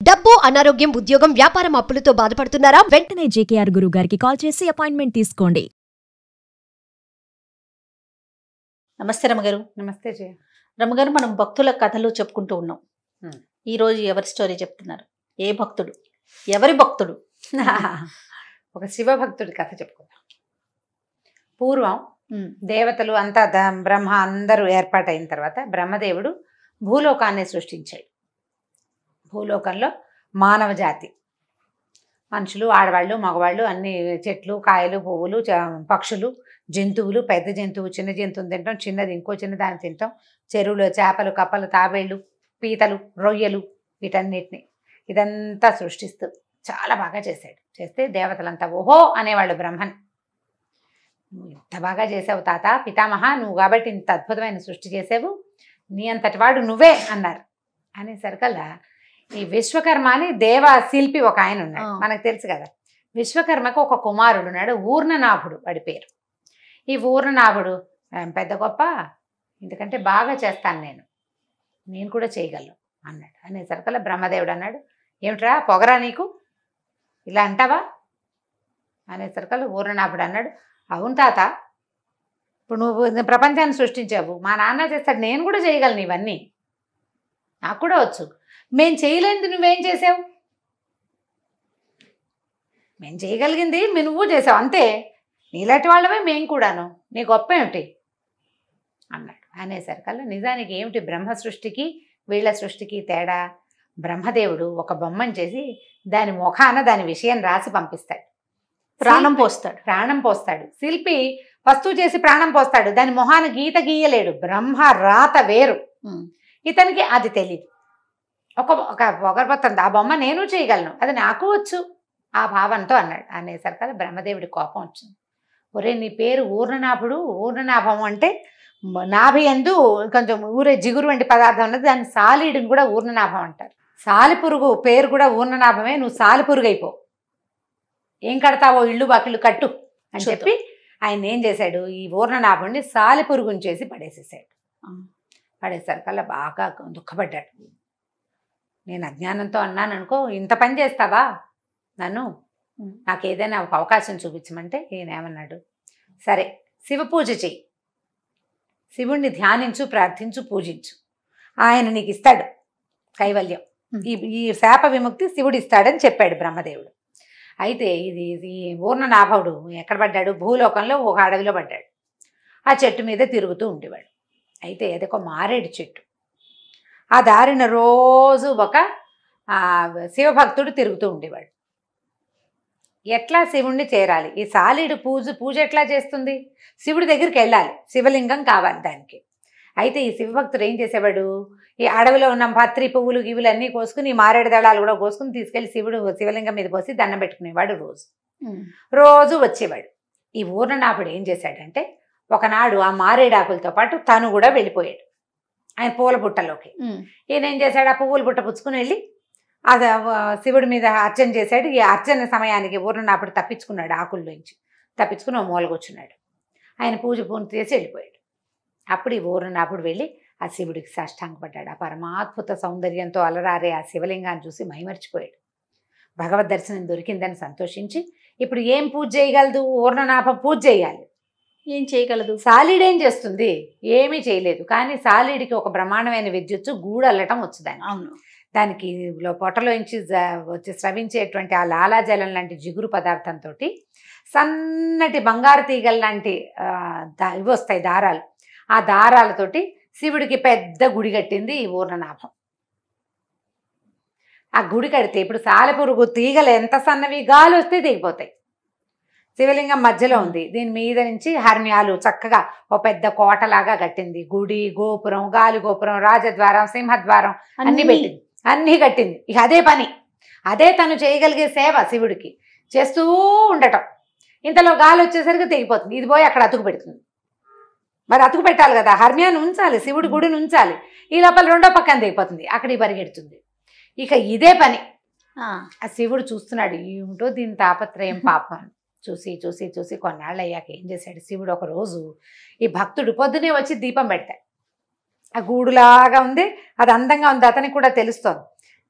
డబ్బు, అనారోగ్యం, ఉద్యోగం, వ్యాపారం అప్పులతో బాధపడుతున్నారా? వెంటనే జేకేఆర్ గురువు గారికి కాల్ చేసి అపాయింట్మెంట్ తీసుకోండి. నమస్తే రమగారు. నమస్తే జయ. రమగారు, మనం భక్తుల కథలు చెప్పుకుంటూ ఉన్నాం. ఈరోజు ఎవరి స్టోరీ చెప్తున్నారు? ఏ భక్తుడు, ఎవరి భక్తుడు? ఒక శివభక్తుడి కథ చెప్పుకుందాం. పూర్వం దేవతలు అంతా బ్రహ్మ అందరూ ఏర్పాటైన తర్వాత బ్రహ్మదేవుడు భూలోకాన్ని సృష్టించాడు. భూలోకంలో మానవ జాతి, మనుషులు, ఆడవాళ్ళు, మగవాళ్ళు, అన్ని చెట్లు, కాయలు, పువ్వులు, పక్షులు, జంతువులు, పెద్ద జంతువు చిన్న జంతువుని తింటాం, చిన్నది ఇంకో చిన్నదాన్ని తింటాం, చెరువులు, చేపలు, కప్పలు, తాబేళ్ళు, పీతలు, రొయ్యలు, వీటన్నిటిని ఇదంతా సృష్టిస్తూ చాలా బాగా చేశాడు. చేస్తే దేవతలంతా ఓహో అనేవాళ్ళు బ్రహ్మని. నువ్వు ఇంత బాగా చేసావు తాత, పితామహ, నువ్వు కాబట్టి ఇంత అద్భుతమైన సృష్టి చేసావు, నీ అంతటి వాడు నువ్వే అన్నారు. అనేసరికల్లా ఈ విశ్వకర్మ అని దేవ శిల్పి ఒక ఆయన ఉన్నాడు, మనకు తెలుసు కదా. విశ్వకర్మకు ఒక కుమారుడు ఉన్నాడు, ఊర్ణనాభుడు వాడి పేరు. ఈ ఊర్ణనాభుడు పెద్ద గొప్ప, ఎందుకంటే బాగా చేస్తాను నేను కూడా చేయగలను అన్నాడు. అనేసరికల్లా బ్రహ్మదేవుడు అన్నాడు, ఏమిట్రా పొగరా నీకు, ఇలా అంటావా? అనేసరికల్లా ఊర్ణనాభుడు అన్నాడు, అవును తాత, ఇప్పుడు నువ్వు ప్రపంచాన్ని సృష్టించావు, మా నాన్న చేస్తాడు, నేను కూడా చేయగలను ఇవన్నీ, నాకు కూడా వచ్చు. మేము చేయలేనిది నువ్వేం చేసావు? మేము చేయగలిగింది నువ్వు చేసావు, అంతే, నీలాంటి వాళ్ళమే మేము కూడాను, నీ గొప్ప ఏమిటి అన్నాడు. అనేసరికల్లా నిజానికి ఏమిటి బ్రహ్మ సృష్టికి వీళ్ళ సృష్టికి తేడా? బ్రహ్మదేవుడు ఒక బొమ్మను చేసి దాని ముఖాన దాని విషయం రాసి పంపిస్తాడు, ప్రాణం పోస్తాడు. శిల్పి వస్తువు చేసి ప్రాణం పోస్తాడు, దాని మొహాన గీత గీయలేడు. బ్రహ్మ రాత వేరు, ఇతనికి అది తెలియదు. ఒక పొగరబోతుంది, ఆ బొమ్మ నేను చేయగలను, అది నాకు వచ్చు, ఆ భావంతో అన్నాడు. అనేసరికల్లా బ్రహ్మదేవుడి కోపం వచ్చింది. ఒరే, నీ పేరు ఊర్ణనాభుడు, ఊర్ణనాభం అంటే నాభి ఎందు కొంచెం ఊరే జిగురు వంటి పదార్థం ఉన్నది, దాన్ని సాలీడుని కూడా ఊర్ణనాభం అంటారు. సాలిపురుగు పేరు కూడా ఊర్ణనాభమే, నువ్వు సాలిపురుగు అయిపో, ఏం కడతావో ఇళ్ళు బాకిళ్ళు కట్టు అని చెప్పి ఆయన ఏం చేశాడు, ఈ ఊర్ణనాభుడిని సాలిపురుగుని చేసి పడేసేసాడు. పడేసరికల్లా బాగా దుఃఖపడ్డాడు. నేను అజ్ఞానంతో అన్నాను అనుకో, ఇంత పని చేస్తావా నన్ను, నాకు ఏదైనా ఒక అవకాశం చూపించమంటే ఈయన ఏమన్నాడు, సరే శివ పూజ చెయ్యి, శివుణ్ణి ధ్యానించు, ప్రార్థించు, పూజించు, ఆయన నీకు ఇస్తాడు కైవల్యం, ఈ శాప విముక్తి శివుడు ఇస్తాడని చెప్పాడు బ్రహ్మదేవుడు. అయితే ఈ ఊర్ణనాభుడు ఎక్కడ పడ్డాడు? భూలోకంలో ఒక అడవిలో పడ్డాడు. ఆ చెట్టు మీద తిరుగుతూ ఉండేవాడు. అయితే అదొక మారేడు చెట్టు. ఆ దారిన రోజు ఒక శివభక్తుడు తిరుగుతూ ఉండేవాడు. ఎట్లా శివుణ్ణి చేరాలి, ఈ సాలీడు పూజ ఎట్లా చేస్తుంది? శివుడి దగ్గరికి వెళ్ళాలి, శివలింగం కావాలి దానికి. అయితే ఈ శివభక్తుడు ఏం చేసేవాడు, ఈ అడవిలో ఉన్న పత్రి పువ్వులు గివులు అన్నీ కోసుకుని, ఈ మారేడు దళాలు కూడా కోసుకుని తీసుకెళ్లి శివలింగం మీద పోసి దండం పెట్టుకునేవాడు. రోజు వచ్చేవాడు. ఈ ఊర్ణనాభుడు ఏం చేశాడంటే, ఒకనాడు ఆ మారేడాకులతో పాటు తను కూడా వెళ్ళిపోయాడు ఆయన పూల బుట్టలోకి. ఈయన ఏం చేశాడు, ఆ పువ్వుల బుట్ట పుచ్చుకుని వెళ్ళి అది శివుడి మీద అర్చన చేశాడు. ఈ అర్చన సమయానికి ఊర్ణనాభుడు తప్పించుకున్నాడు, ఆకుల్లోంచి తప్పించుకుని ఓ మూలకొచ్చున్నాడు. ఆయన పూజ పూర్తి చేసి వెళ్ళిపోయాడు. అప్పుడు ఈ ఊర్ణనాభుడు వెళ్ళి ఆ శివుడికి సాష్టాంగపడ్డాడు. ఆ పరమాద్భుత సౌందర్యంతో అలరారే ఆ శివలింగాన్ని చూసి మైమర్చిపోయాడు. భగవద్ దర్శనం దొరికిందని సంతోషించి, ఇప్పుడు ఏం పూజ చేయగలదు? ఊర్ణనాభం పూజ చేయాలి. ఏం చేయగలదు? సాలీడేం చేస్తుంది? ఏమీ చేయలేదు. కానీ సాలీడికి ఒక బ్రహ్మాండమైన విద్యుత్తు, గూడు అల్లటం వచ్చుదాన్ని. అవును, దానికి పొట్టలోంచి వచ్చి స్రవించేటువంటి ఆ లాలాజలం లాంటి జిగురు పదార్థంతో సన్నటి బంగారు తీగల లాంటి ఇవి వస్తాయి దారాలు. ఆ దారాలతోటి శివుడికి పెద్ద గుడి కట్టింది ఈ ఊర్ణనాభం. ఆ గుడి కడితే ఇప్పుడు సాలెపురుగు తీగలు ఎంత సన్నవి, గాలి వస్తే దిగిపోతాయి. శివలింగం మధ్యలో ఉంది, దీని మీద నుంచి హర్మ్యాలు చక్కగా ఓ పెద్ద కోటలాగా కట్టింది. గుడి, గోపురం, గాలి గోపురం, రాజద్వారం, సింహద్వారం అన్నీ కట్టింది. ఇక అదే పని, అదే తను చేయగలిగే సేవ శివుడికి చేస్తూ ఉండటం. ఇంతలో గాలి వచ్చేసరికి తెగిపోతుంది, ఇది పోయి అక్కడ అతుకు పెడుతుంది. మరి అతుకు పెట్టాలి కదా, హర్మ్యాన్ని ఉంచాలి, శివుడి గుడిని ఉంచాలి. ఈ లోపల రెండో పక్కన తెగిపోతుంది, అక్కడికి పరిగెడుతుంది. ఇక ఇదే పని. ఆ శివుడు చూస్తున్నాడు, ఏమిటో దీని తాపత్రయం పాపం. చూసి చూసి చూసి కొన్నాళ్ళు అయ్యాక ఏం చేశాడు శివుడు, ఒక రోజు ఈ భక్తుడు పొద్దునే వచ్చి దీపం పెడతాడు. ఆ గూడులాగా ఉంది, అది అందంగా ఉంది, అతనికి కూడా తెలుస్తోంది.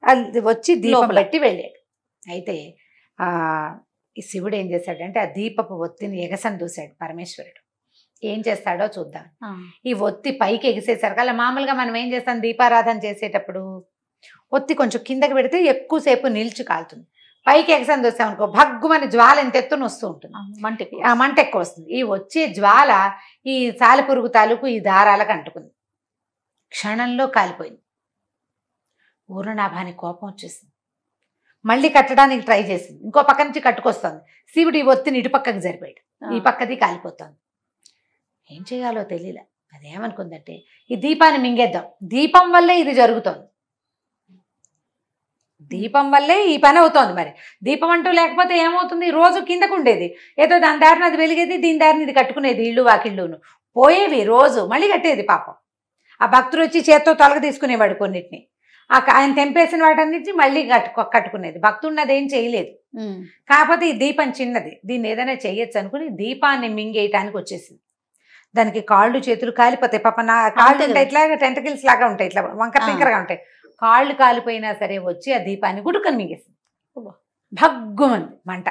అది వచ్చి దీపం లోపల. పెట్టి వెళ్ళాడు. అయితే ఈ శివుడు ఏం చేశాడంటే ఆ దీపపు ఒత్తిని ఎగసని దూశాడు పరమేశ్వరుడు. ఏం చేస్తాడో చూద్దాం. ఈ ఒత్తి పైకి ఎగిసేసరికి అలా మామూలుగా మనం ఏం చేస్తాం దీపారాధన చేసేటప్పుడు ఒత్తి కొంచెం కిందకి పెడితే ఎక్కువసేపు నిలిచి కాలుతుంది. పైకి ఎగసని దూసాం అనుకో భగ్గుమని జ్వాల ఎంత ఎత్తున వస్తూ ఉంటుంది, ఆ మంట ఎక్కువ వస్తుంది. ఈ వచ్చే జ్వాల ఈ సాలెపురుగు తాలూకు ఈ దారాలకు అంటుకుంది. క్షణంలో కాలిపోయింది. పూర్ణనాభానికి కోపం వచ్చేసింది. మళ్ళీ కట్టడానికి ట్రై చేసింది. ఇంకో పక్క నుంచి కట్టుకొస్తుంది. శివుడు ఈ ఒత్తిని ఇటు పక్కకి జరిపాడు. ఈ పక్కది కాలిపోతుంది. ఏం చేయాలో తెలియలే. అదేమనుకుందంటే ఈ దీపాన్ని మింగేద్దాం, దీపం వల్లే ఇది జరుగుతోంది, దీపం వల్లే ఈ పని అవుతోంది. మరి దీపం అంటూ లేకపోతే ఏమవుతుంది, రోజు కిందకు ఉండేది, ఏదో దాని దారిని అది వెలిగేది, దీని దారిని ఇది కట్టుకునేది, ఇళ్ళు వాకిళ్ళును పోయేవి, రోజు మళ్ళీ కట్టేది. పాపం ఆ భక్తుడు వచ్చి చేత్తో తొలగ తీసుకునేవాడు కొన్నిటిని, ఆయన తెంపేసిన వాటన్నిటిని మళ్ళీ కట్టుకునేది. భక్తుడిని అదేం చేయలేదు. కాకపోతే ఈ దీపం చిన్నది, దీన్ని ఏదైనా చేయొచ్చు అనుకుని దీపాన్ని మింగేయటానికి వచ్చేసింది. దానికి కాళ్ళు చేతులు కాలిపోతాయి. పాప నా కాళ్ళు ఉంటాయి ఇట్లా టెంటకిల్స్ లాగా ఉంటాయి, ఇట్లా వంకర టింకరగా ఉంటాయి. కాళ్ళు కాలిపోయినా సరే వచ్చి ఆ దీపాన్ని గుడుకని మింగేసింది. భగ్గుమంది మంట.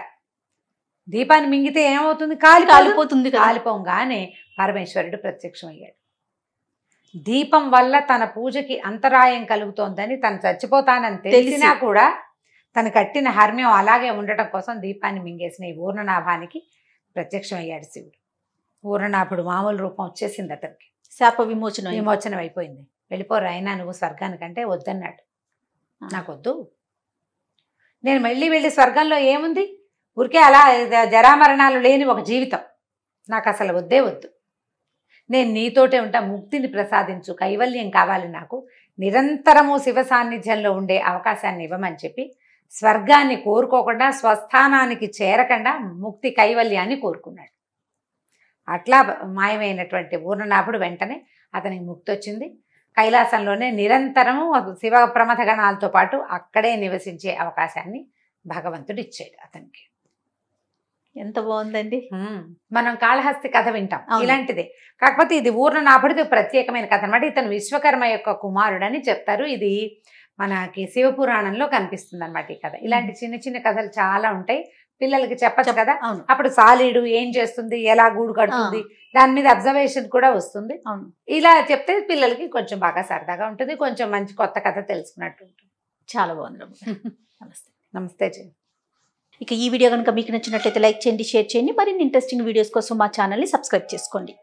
దీపాన్ని మింగితే ఏమవుతుంది, కాలిపోతుంది. కాలిపోగానే పరమేశ్వరుడు ప్రత్యక్షమయ్యాడు. దీపం వల్ల తన పూజకి అంతరాయం కలుగుతోందని, తను చచ్చిపోతానని తెలిసినా కూడా తను కట్టిన హర్మ్యం అలాగే ఉండటం కోసం దీపాన్ని మింగేసిన ఈ ఊర్ణనాభానికి ప్రత్యక్షమయ్యాడు శివుడు. ఊర్ణనాభుడు మామూలు రూపం వచ్చేసింది అతనికి. శాప విమోచనం అయిపోయింది. వెళ్ళిపోరు అయినా నువ్వు స్వర్గానికంటే వద్దన్నాడు. నాకొద్దు, నేను మళ్ళీ వెళ్ళి స్వర్గంలో ఏముంది, ఊరికే అలా జరామరణాలు లేని ఒక జీవితం, నాకు అసలు వద్దే వద్దు, నేను నీతోటే ఉంటా, ముక్తిని ప్రసాదించు, కైవల్యం కావాలి నాకు, నిరంతరము శివ సాన్నిధ్యంలో ఉండే అవకాశాన్ని ఇవ్వమని చెప్పి స్వర్గాన్ని కోరుకోకుండా, స్వస్థానానికి చేరకుండా ముక్తి కైవల్యాన్ని కోరుకున్నాడు. అట్లా మాయమైనటువంటి ఊర్ణనాభుడు వెంటనే అతనికి ముక్తి వచ్చింది. కైలాసంలోనే నిరంతరము శివ ప్రమథ గణాలతో పాటు అక్కడే నివసించే అవకాశాన్ని భగవంతుడు ఇచ్చాడు అతనికి. ఎంత బాగుందండి. మనం కాళహస్తి కథ వింటాం, ఇలాంటిదే. కాకపోతే ఇది ఊర్ణనాభుడిది ప్రత్యేకమైన కథ అనమాట. ఇతను విశ్వకర్మ యొక్క కుమారుడని చెప్తారు. ఇది మనకి శివపురాణంలో కనిపిస్తుంది అనమాట ఈ కథ. ఇలాంటి చిన్న చిన్న కథలు చాలా ఉంటాయి, పిల్లలకి చెప్పచ్చు కదా. అప్పుడు సాలీడు ఏం చేస్తుంది, ఎలా గూడు కడుతుంది, దాని మీద అబ్జర్వేషన్ కూడా వస్తుంది. ఇలా చెప్తే పిల్లలకి కొంచెం బాగా సరదాగా ఉంటుంది, కొంచెం మంచి కొత్త కథ తెలుసుకున్నట్టు ఉంటుంది. చాలా బాగుంది. నమస్తే. నమస్తే. ఇక ఈ వీడియో కనుక మీకు నచ్చినట్లయితే లైక్ చేయండి, షేర్ చేయండి. మరిన్ని ఇంట్రెస్టింగ్ వీడియోస్ కోసం మా ఛానల్ని సబ్స్క్రైబ్ చేసుకోండి.